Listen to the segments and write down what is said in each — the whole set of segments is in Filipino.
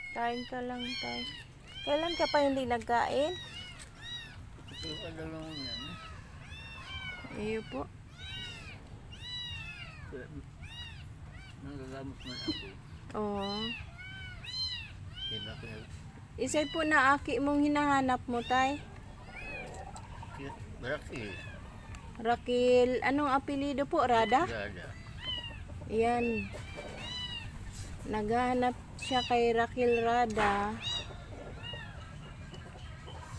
Kain ka lang, tay. Kailan ka pa hindi nagkain? Ito yung kadalawang yan. Iyo po. Kaya, nanggagamot man ako. Oo. Kaya ba kaya, Isay po na aki mong hinahanap mo, tay. kaya, Barakil. Rakil, anong apelido po? Rada? Gada. Yan. Naghahanap siya kay Rakil Rada.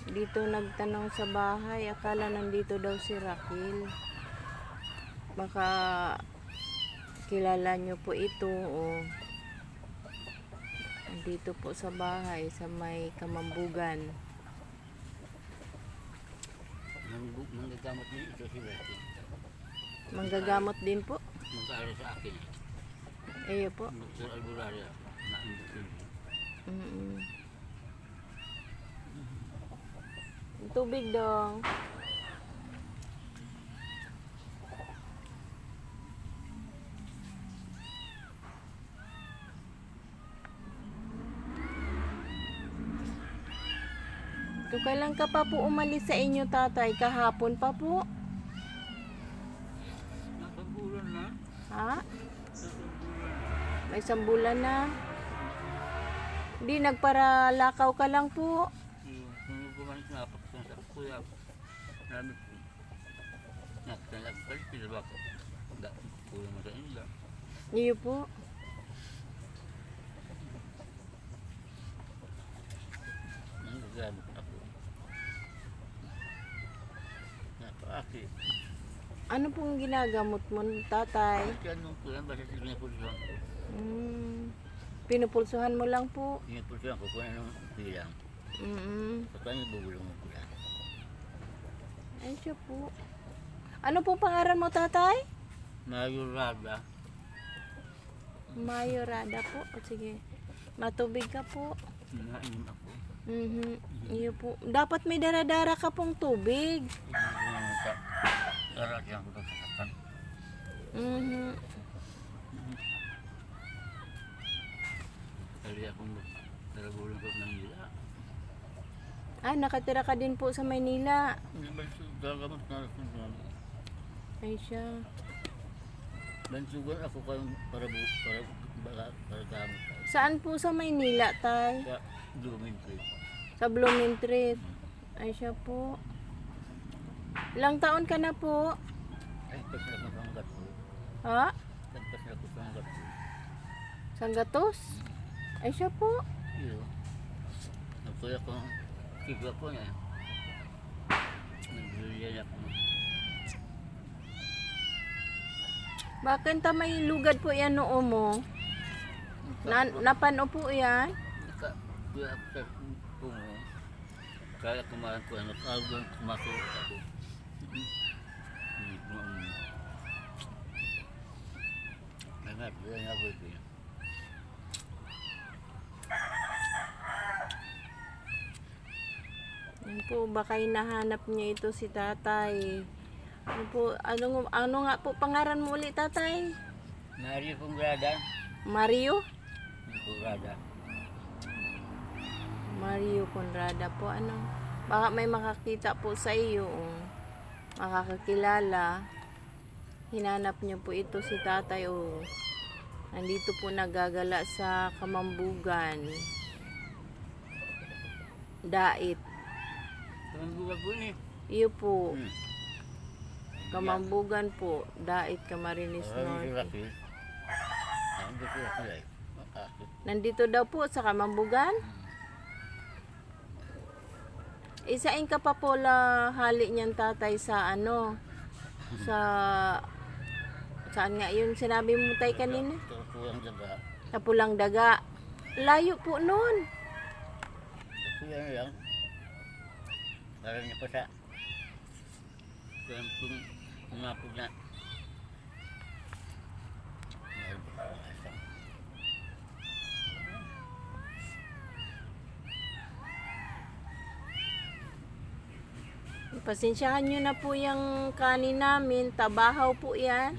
Dito nagtanong sa bahay. Akala nandito daw si Rakil. Baka kilala nyo po ito. O dito po sa bahay sa may Kamambugan. Nanggagamot niya ito si Bertie. Manggagamot din po. Mag-aaral sa akin. Iyo po. Sa Alburaya. Naandun. Mm-mm. Tubig dong. So, kailan ka pa po umalis sa inyo, tatay? Kahapon pa po? Nakabulan na. Ha? Nakabulan. May isang bulan na. Hindi, nagparalakaw ka lang po. Kung gumanik na ako sa kuya, marami po. Nakatalagpal, pinabak. Kulang mo sa inyo. Iyo po. Nanggagamot ako. Napakaki. Ano pong ginagamot mo, tatay? Kaya nung kulang, basta pinapulsuhan ko. Pinupulsuhan mo lang po. Pinapulsuhan ko kung anong bilang. Pagkano bubulong mo kulang. Ay, siya po. Ano pong pangalan mo, tatay? Mayurada. Mayorada po. O, sige. Matubig ka po. Nainom ako. Iyo po. Dapat may dara-dara ka pong tubig. Darat yang ko kasaktan. Kali akong naragulang ko ng nila. Ah, nakatira ka din po sa Maynila. Gagamot na ako ng Ay, siya. bansugan ako kayong para gamot. Saan po sa Maynila, tay? Sa blooming tree. Sa Blooming Treat. Ay, siya po. Ilang taon ka na po? Ay, pasla ko sa hanggat ko. Ha? Pasla ko sa hanggat ko. Sanggatos? Ay, siya po. Iyo. Nagkuya ko, kigwa ko niya. Nagbiliyan ako. Bakit ta may lugad po yan noo mo? Napano po yan? Nakakuya ako sa pungo. Kaya kumaran ko, nag-algon, kumasulot ako. Nangat, yan ako ito yan. Yan po, baka hinahanap niya ito si tatay. Ano po, ano nga po pangaran mo ulit, tatay? Mario Pungrada. Mario? Pungrada. Mario Conrada po, ano? Baka may makakita po sa iyo, makakakilala. Hinanap niyo po ito si tatay, nandito po nagagala sa Kamambugan. Dait. Tumangguwa po ni. Iyo po. Kamambugan po. Dait, Camarines Norte. Nandito daw po sa Kamambugan. Isain ka pa po hali niyan, tatay, sa ano? Saan nga yun sinabi mo, tay, kanina? Pulang daga. Sa Pulang Daga. Layo po nun. Kuya na lang. Parang niya pa sa. Kaya kung umapog na. Pasensyahan nyo na po yung kanin namin. Tabahaw po yan.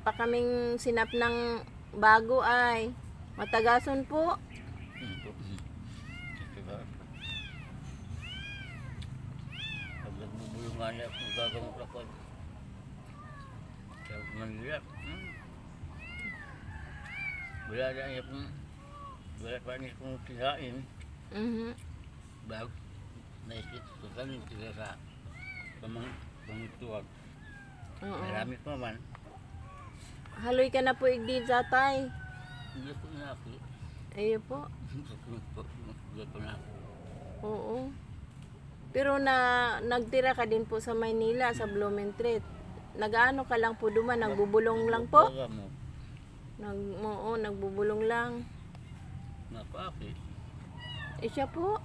Pa kaming sinap ng bago ay. Matagason po. Ito. Ito. Pag nagbubulungan niya, kung gagamot ako. Sa Manila. Wala na niya kung wala pa niya kung tirain. Bago naisip ko kami tira sa pangituwag. Oo. Marami pa man. Haloy ka na po igdi tatay. Hindi ko inaki. Ayo po. Hindi ko na. Oo. Pero nagtira ka din po sa Maynila, sa Blumentritt. Nag-ano ka lang po duman, nagbubulong lang po. Baga mo. Oo, nagbubulong lang. Napaki. Eh siya po.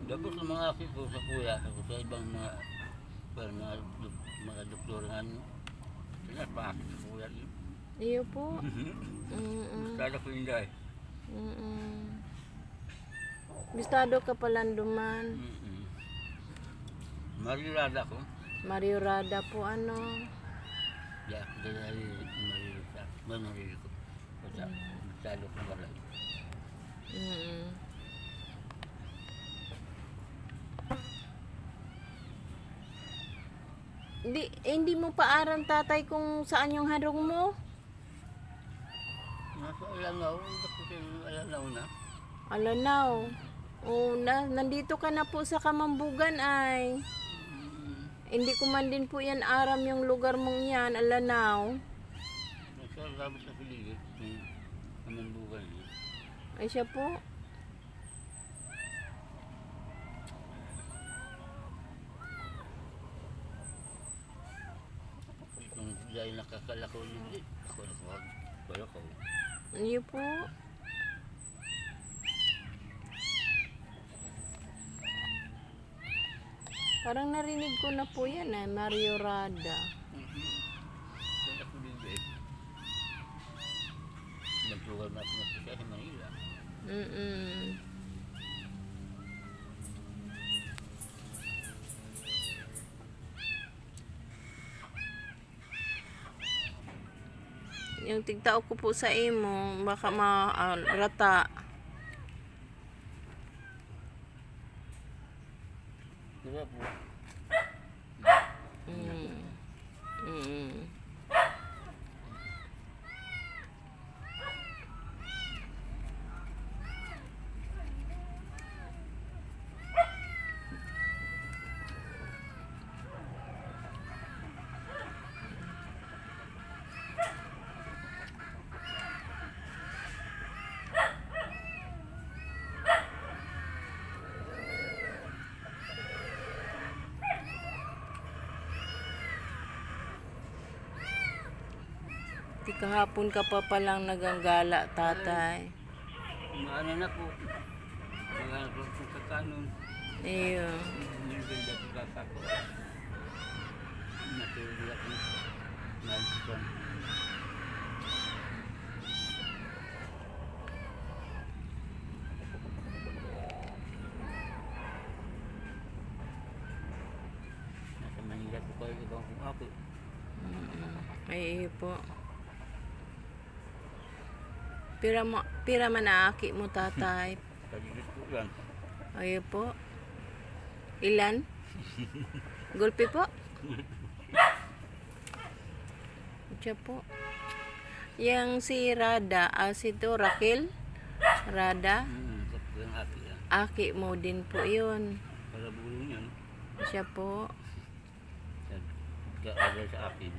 Dapat sa mga aki ko sa kuya, ako sa ibang mga doktoran, pinapaki sa kuya. Iyo po. Kala ko hindi. Bistado ka palang duman. Marilada ko. Mario Rada po ano. Ya, dahil Marilada ko. Basta, bistado ko balay. Hindi mo pa aram tatay kung saan yung harong mo? Nasa Alanaw, hindi ko sa Alanaw na. Alanaw. Oh, nandito ka na po sa Kamambugan ay. Hindi ko man din po yan aram yung lugar mong yan, Alanaw. Nasa labas sa piligid, yung Kamambugan niya. Ay siya po. Kung dahil nakakalakaw hindi, ako nakalakaw. Iyo po. Parang narinig ko na po yan Mario Rada. Kaya ako bibig. Naglugar na ako na siya sa Manila. Yung tigtao ko po sa imo, baka rata. Diba po? Di kahapon ka pa palang naganggala, tatay. Maano na po. Mga kung kakanon. Iyo. Nilganda ko kakako. Natulog ako. Nalipon. Nasa Manila ko kayo ibang kung ako. Ay, iyo po. Pira man aaki mo, tatay. Kaligit ko lang. Ayo po. Ilan? Gulpi po? Siya po. Yang si Rada, si to Raquel? Rada? Kapag ang aki yan. Aki mo din po yun. Para bulong yan. Siya po. Kagaya sa akin.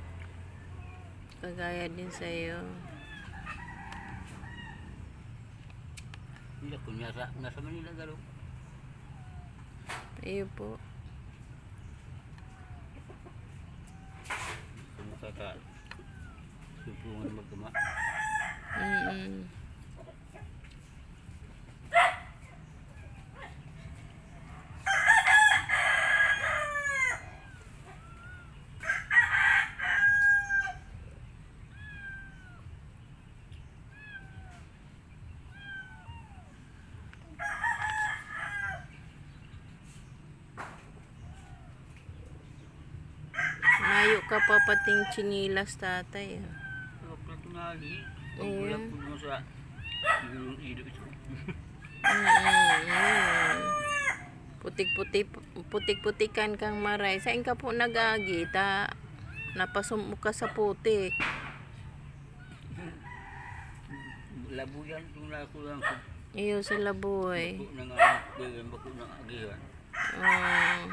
Kagaya din sa'yo. Hindi ako nasa Manila garo. Ayo po. Kung supungan magkama. Mayo ka pa pating chinilas, tatay. Pero pala tunali. Ayan. Pag ko sa yung ilo ito. Putik-putikan kang maray. Saan ka po nag-agi? Napasumok ka sa putik. Labo yan kung nakulang ko. Iyo sa laboy. Bako ng agihan. Ah.